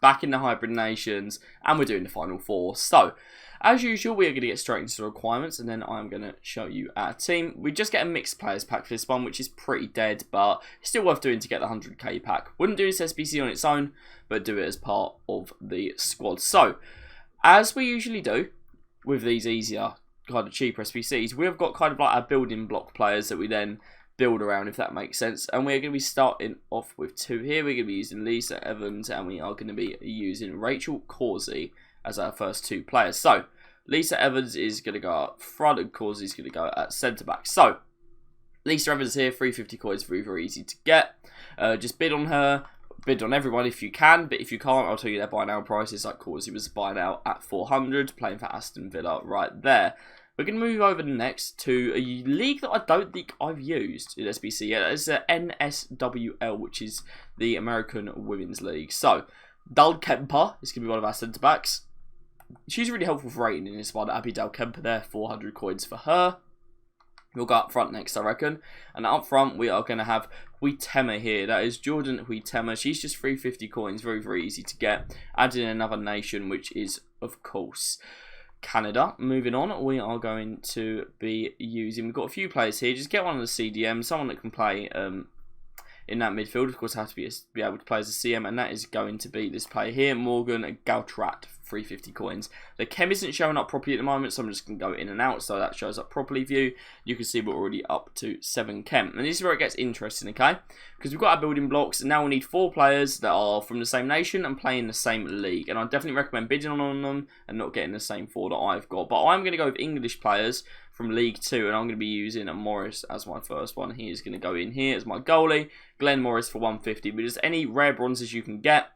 back in the Hybrid Nations, and we're doing the final 4. So, as usual, we are going to get straight into the requirements, and then I'm going to show you our team. We just get a mixed players pack for this one, which is pretty dead, but still worth doing to get the 100k pack. Wouldn't do this SBC on its own, but do it as part of the squad. So, as we usually do with these easier, kind of cheaper SBCs, we've got kind of like our building block players that we then build around, if that makes sense. And we're going to be starting off with 2 here. We're going to be using Lisa Evans, and we are going to be using Rachel Causey as our first 2 players. So, Lisa Evans is going to go up front, and Causey is going to go at centre back. So, Lisa Evans here, 350 coins, very, very easy to get. Just bid on her. Bid on everyone if you can, but if you can't, I'll tell you their buy now prices. Like Causey was buy now at 400, playing for Aston Villa right there. We're going to move over next to a league that I don't think I've used in SBC yet. It's NSWL, which is the American Women's League. So, Dal Kemper is going to be one of our centre-backs. She's really helpful for rating in this one. Abby Dal Kemper there, 400 coins for her. We'll go up front next, I reckon. And up front, we are going to have Huitema here. That is Jordan Huitema. She's just 350 coins. Very, very easy to get. Adding another nation, which is, of course, Canada. Moving on, we are going to be using... We've got a few players here. Just get one of the CDM. Someone that can play in that midfield. Of course, has to be able to play as a CM. And that is going to be this player here, Morgan Gautrat. 350 coins. The chem isn't showing up properly at the moment, so I'm just going to go in and out so that shows up properly for you. You can see we're already up to 7 chem. And this is where it gets interesting, okay? Because we've got our building blocks, and now we need 4 players that are from the same nation and play in the same league. And I definitely recommend bidding on them and not getting the same 4 that I've got. But I'm going to go with English players from League 2, and I'm going to be using Morris as my first one. He is going to go in here as my goalie. Glenn Morris for 150, but just any rare bronzes you can get,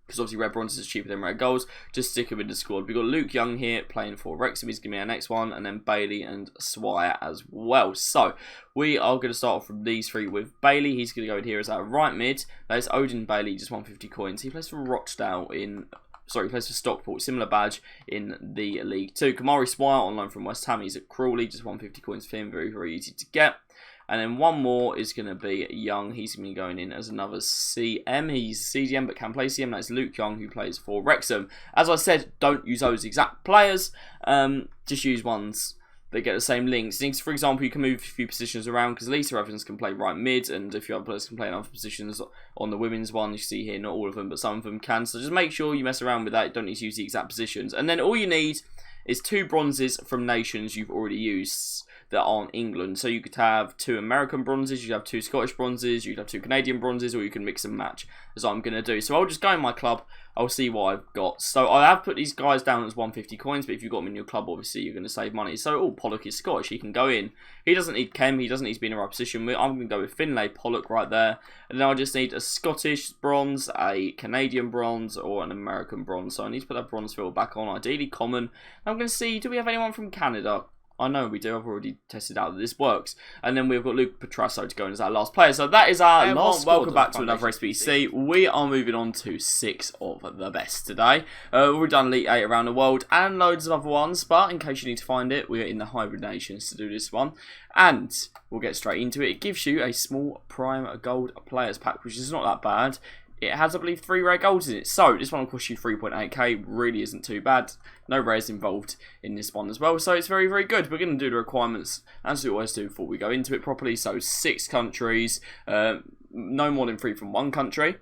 because obviously red bronze is cheaper than red golds. Just stick him in the squad. We've got Luke Young here playing for Wrexham. He's going to be our next one. And then Bailey and Swire as well. So, we are going to start off from these 3 with Bailey. He's going to go in here as our right mid. That is Odin Bailey, just 150 coins. He plays for Rochdale in... Sorry, he plays for Stockport. Similar badge in the League 2. Kamari Swire on loan from West Ham. He's at Crawley. Just 150 coins for him. Very, very easy to get. And then one more is going to be Young. He's going to be going in as another CM. He's CDM but can play CM. That's Luke Young, who plays for Wrexham. As I said, don't use those exact players. Just use ones that get the same links. For example, you can move a few positions around because Lisa Evans can play right mid, and a few other players can play in other positions on the women's one. You see here, not all of them, but some of them can. So just make sure you mess around with that. You don't need to use the exact positions. And then all you need is 2 bronzes from nations you've already used that aren't England. So you could have 2 American bronzes, you could have 2 Scottish bronzes, you could have 2 Canadian bronzes, or you can mix and match, as I'm going to do. So I'll just go in my club, I'll see what I've got. So I have put these guys down as 150 coins, but if you've got them in your club, obviously you're going to save money. So, Pollock is Scottish, he can go in. He doesn't need chem, he doesn't need to be in the right position. I'm going to go with Finlay Pollock right there. And then I just need a Scottish bronze, a Canadian bronze, or an American bronze. So I need to put that bronze filter back on, ideally common. I'm going to see, do we have anyone from Canada? I know we do. I've already tested out that this works. And then we've got Luke Petrasso to go in as our last player. So that is our last squad. Welcome back to another SBC. We are moving on to 6 of the best today. We've done Elite 8 around the world and loads of other ones. But in case you need to find it, we're in the Hybrid Nations to do this one. And we'll get straight into it. It gives you a small Prime Gold Players Pack, which is not that bad. It has, I believe, 3 rare golds in it. So, this one will cost you 3.8k. Really isn't too bad. No rares involved in this one as well. So, it's very, very good. We're going to do the requirements as we always do before we go into it properly. So, 6 countries. No more than 3 from one country.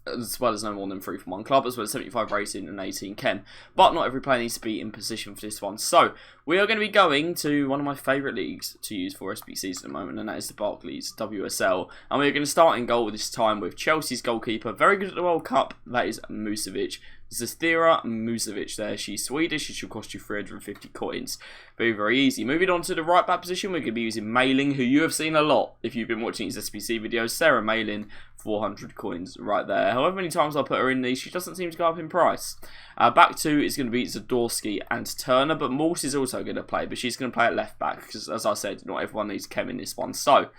As well as no more than 3 from one club, as well as 75 rating and 18 chem. But not every player needs to be in position for this one. So, we are going to be going to one of my favourite leagues to use for SBCs at the moment, and that is the Barclays WSL. And we're going to start in goal this time with Chelsea's goalkeeper, very good at the World Cup, that is Musovic. Zastira Musovic there. She's Swedish. She should cost you 350 coins. Very, very easy. Moving on to the right back position, we're going to be using Mailing, who you have seen a lot if you've been watching these SBC videos. Sarah Mailing, 400 coins right there. However many times I put her in these, she doesn't seem to go up in price. Back 2 is going to be Zadorsky and Turner, but Morse is also going to play, but she's going to play at left back because, as I said, not everyone needs chem in this one. So,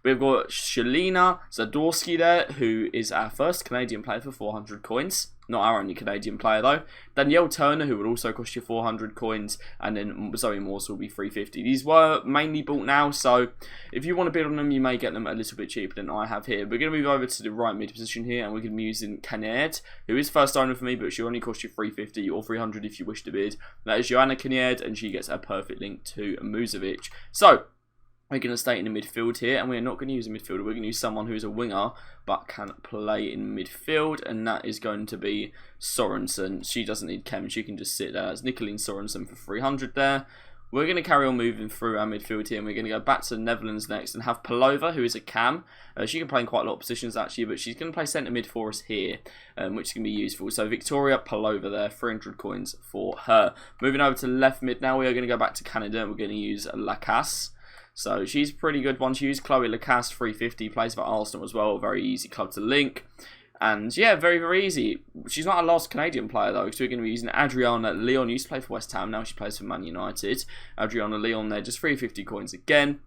we've got Shalina Zadorsky there, who is our first Canadian player for 400 coins. Not our only Canadian Canadian player though. Danielle Turner, who will also cost you 400 coins, and then Zoe Morse will be 350. These were mainly bought now, so if you want to bid on them, you may get them a little bit cheaper than I have here. We're going to move over to the right mid position here, and we're going to be using Kinnaird, who is first owner for me, but she'll only cost you 350 or 300 if you wish to bid. That is Joanna Kinnaird, and she gets a perfect link to Muzovic. So we're going to stay in the midfield here, and we're not going to use a midfielder. We're going to use someone who is a winger but can play in midfield, and that is going to be Sorensen. She doesn't need chem, she can just sit there. That's Nicolene Sorensen for 300 there. We're going to carry on moving through our midfield here, and we're going to go back to the Netherlands next and have Palova, who is a cam. She can play in quite a lot of positions actually, but she's going to play centre mid for us here, which is going to be useful. So Victoria Palova there, 300 coins for her. Moving over to left mid now, we are going to go back to Canada, and we're going to use Lacasse. So she's a pretty good one to use. Chloe Lacasse, 350, plays for Arsenal as well. Very easy club to link. And yeah, very, very easy. She's not a last Canadian player though, because we're going to be using Adriana Leon. Used to play for West Ham, now she plays for Man United. Adriana Leon there, just 350 coins again.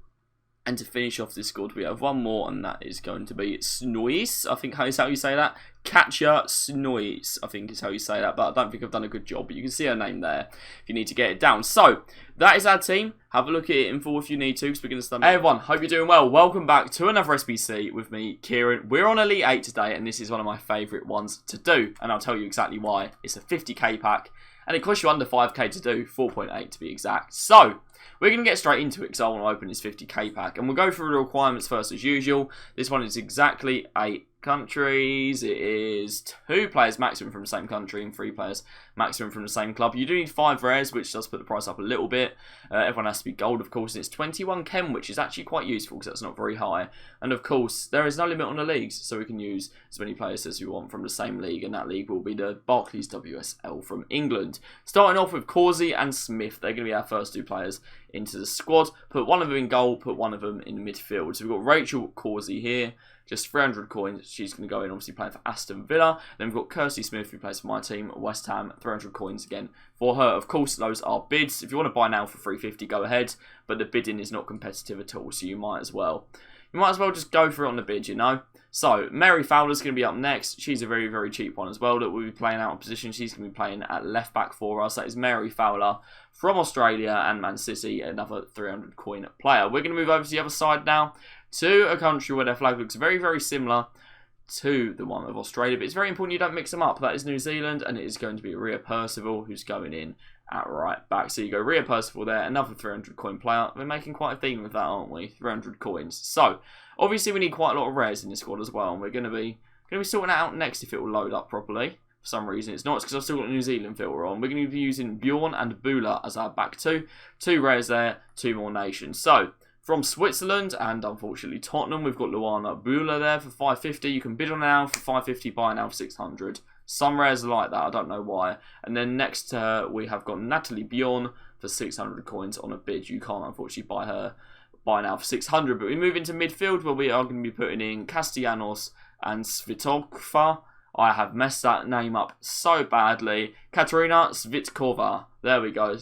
And to finish off this squad, we have one more, and that is going to be Snois. I think is how you say that. Katja Snois, I think is how you say that, but I don't think I've done a good job. But you can see her name there if you need to get it down. So, that is our team. Have a look at it in full if you need to, because we're going to start. Hey everyone, hope you're doing well. Welcome back to another SBC with me, Kieran. We're on Elite 8 today, and this is one of my favourite ones to do. And I'll tell you exactly why. It's a 50k pack, and it costs you under 5k to do, 4.8 to be exact. So, we're going to get straight into it because I want to open this 50k pack. And we'll go through the requirements first as usual. This one is exactly 8 countries. It is 2 players maximum from the same country and 3 players maximum from the same club. You do need 5 rares, which does put the price up a little bit. Everyone has to be gold, of course. And it's 21 chem, which is actually quite useful because that's not very high. And of course, there is no limit on the leagues, so we can use as many players as we want from the same league. And that league will be the Barclays WSL from England. Starting off with Causey and Smith. They're going to be our first 2 players into the squad. Put one of them in goal, put one of them in midfield. So we've got Rachel Causey here, just 300 coins. She's going to go in, obviously playing for Aston Villa. Then we've got Kirsty Smith, who plays for my team, West Ham, 300 coins again for her. Of course, those are bids. If you want to buy now for 350, go ahead. But the bidding is not competitive at all, so you might as well. You might as well just go for it on the bid, you know. So, Mary Fowler's going to be up next. She's a very, very cheap one as well that we'll be playing out of position. She's going to be playing at left back for us. That is Mary Fowler from Australia and Man City, another 300 coin player. We're going to move over to the other side now to a country where their flag looks very, very similar to the one of Australia. But it's very important you don't mix them up. That is New Zealand, and it is going to be Rhea Percival who's going in at right back. So you go Rhea Percival there, another 300 coin player. We're making quite a theme with that, aren't we? 300 coins. So, obviously we need quite a lot of rares in this squad as well, and we're going to be sorting that out next if it will load up properly. For some reason it's not, it's because I've still got a New Zealand filter on. We're going to be using Bjorn and Bula as our back 2. 2 rares there, 2 more nations. So, from Switzerland and unfortunately Tottenham, we've got Luana Bula there for 550. You can bid on now for 550, buy now for 600. Some rares are like that, I don't know why. And then next to her, we have got Natalie Bjorn for 600 coins on a bid. You can't unfortunately buy now for 600. But we move into midfield where we are going to be putting in Castellanos and Svitokva. I have messed that name up so badly. Katerina Svitkova. There we go.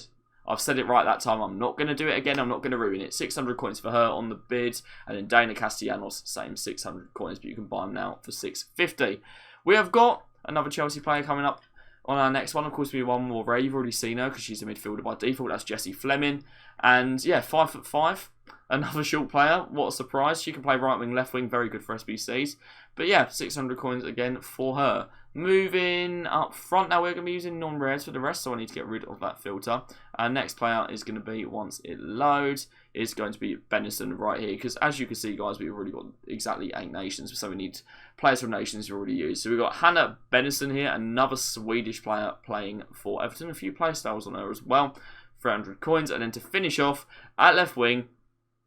I've said it right that time. I'm not going to do it again. I'm not going to ruin it. 600 coins for her on the bid. And then Dana Castellanos, same 600 coins. But you can buy them now for 650. We have got another Chelsea player coming up on our next one. Of course, we have one more rare. You've already seen her because she's a midfielder by default. That's Jessie Fleming. And yeah, 5'5". Another short player. What a surprise. She can play right wing, left wing. Very good for SBCs. But yeah, 600 coins again for her. Moving up front now, we're going to be using non-rares for the rest, so I need to get rid of that filter. Our next player is going to be, once it loads, is going to be Benison right here. Because as you can see, guys, we've already got exactly 8 nations, so we need players from nations we already used. So we've got Hannah Benison here, another Swedish player playing for Everton. A few play styles on her as well. 300 coins. And then to finish off, at left wing,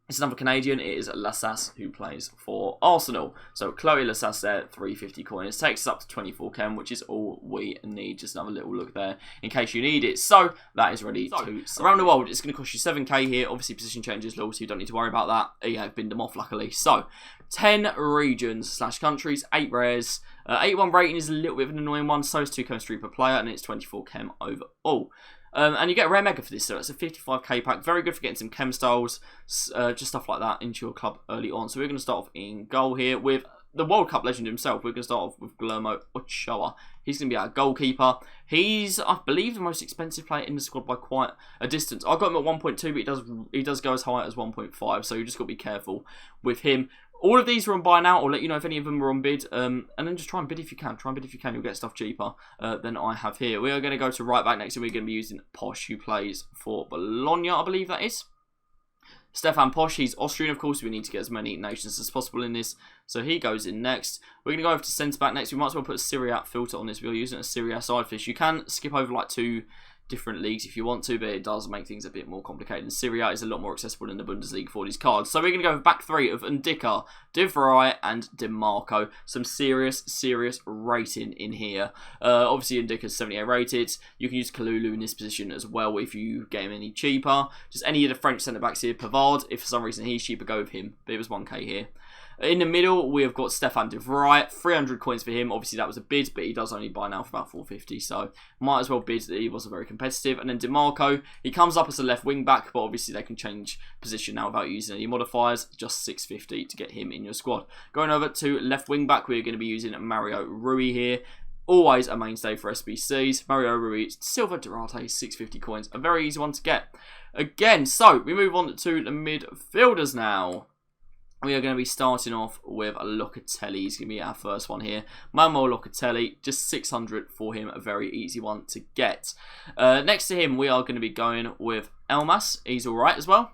it's another Canadian. It is Lassasse who plays for Arsenal. So Chloe Lassasse there, 350 coins. Takes us up to 24 chem, which is all we need. Just another little look there in case you need it. So that is ready to around the world. It's going to cost you 7k here. Obviously position changes low, so you don't need to worry about that. You have binned them off luckily. So 10 regions / countries, 8 rares. 81 rating is a little bit of an annoying one. So is 2 chemistry per player, and it's 24 chem overall. And you get a rare mega for this, so it's a 55k pack. Very good for getting some chem styles, just stuff like that into your club early on. So we're going to start off in goal here with the World Cup legend himself. We're going to start off with Guillermo Ochoa. He's going to be our goalkeeper. He's, I believe, the most expensive player in the squad by quite a distance. I got him at 1.2, but he does go as high as 1.5, so you just got to be careful with him. All of these are on buy now. I'll let you know if any of them are on bid. And then just try and bid if you can. Try and bid if you can. You'll get stuff cheaper than I have here. We are going to go to right back next, and we're going to be using Posh, who plays for Bologna, I believe that is. Stefan Posch, he's Austrian, of course. We need to get as many nations as possible in this. So he goes in next. We're going to go over to centre-back next. We might as well put a Syriac filter on this. We're using a Syria side fish. You can skip over like 2 different leagues if you want to, but it does make things a bit more complicated. And Syria is a lot more accessible in the Bundesliga for these cards. So we're going to go with back 3 of Ndicka, De Vrij, and DeMarco. Some serious rating in here. Obviously, Ndicka's 78 rated. You can use Kalulu in this position as well if you get him any cheaper. Just any of the French centre-backs here. Pavard, if for some reason he's cheaper, go with him. But it was 1k here. In the middle, we have got Stefan De Vrij, 300 coins for him. Obviously, that was a bid, but he does only buy now for about 450, so might as well bid that he wasn't very competitive. And then DeMarco, he comes up as a left wing back, but obviously they can change position now without using any modifiers. Just 650 to get him in your squad. Going over to left wing back, we're going to be using Mario Rui here. Always a mainstay for SBCs. Mario Rui, Silva Durante, 650 coins. A very easy one to get. Again, so we move on to the midfielders now. We are going to be starting off with Locatelli. He's going to be our first one here. Manuel Locatelli, just 600 for him. A very easy one to get. Next to him, we are going to be going with Elmas. He's alright as well.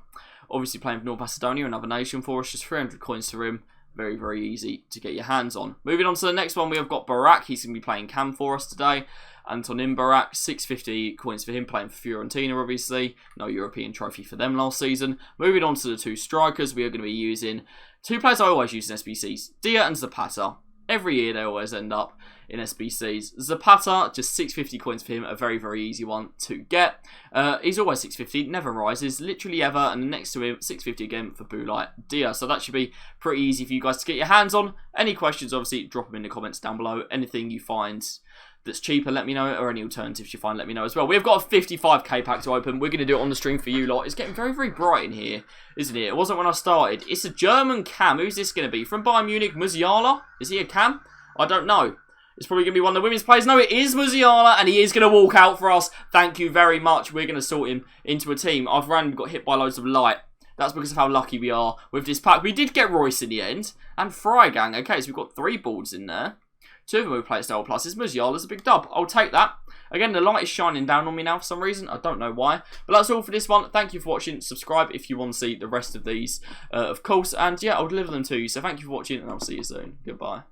Obviously playing for North Macedonia, another nation for us. Just 300 coins for him. Very easy to get your hands on. Moving on to the next one, we have got Barak. He's going to be playing Cam for us today. Antonin Barak, 650 coins for him, playing for Fiorentina, obviously. No European trophy for them last season. Moving on to the 2 strikers, we are going to be using 2 players I always use in SBCs, Dia and Zapata. Every year they always end up in SBCs. Zapata, just 650 coins for him, a very easy one to get. He's always 650, never rises, literally ever, and next to him, 650 again for Boulay Dia. So that should be pretty easy for you guys to get your hands on. Any questions, obviously, drop them in the comments down below. Anything you find that's cheaper, let me know, or any alternatives you find, let me know as well. We've got a 55k pack to open. We're going to do it on the stream for you lot. It's getting very bright in here, isn't it? It wasn't when I started. It's a German cam. Who's this going to be? From Bayern Munich, Musiala? Is he a cam? I don't know. It's probably going to be one of the women's players. No, it is Musiala, and he is going to walk out for us. Thank you very much. We're going to sort him into a team. I've got hit by loads of light. That's because of how lucky we are with this pack. We did get Royce in the end, and Freigang. Okay, so we've got 3 boards in there. 2 of them we play at Style Plus. Musiala's a big dub. I'll take that. Again, the light is shining down on me now for some reason. I don't know why. But that's all for this one. Thank you for watching. Subscribe if you want to see the rest of these, of course. And yeah, I'll deliver them to you. So thank you for watching, and I'll see you soon. Goodbye.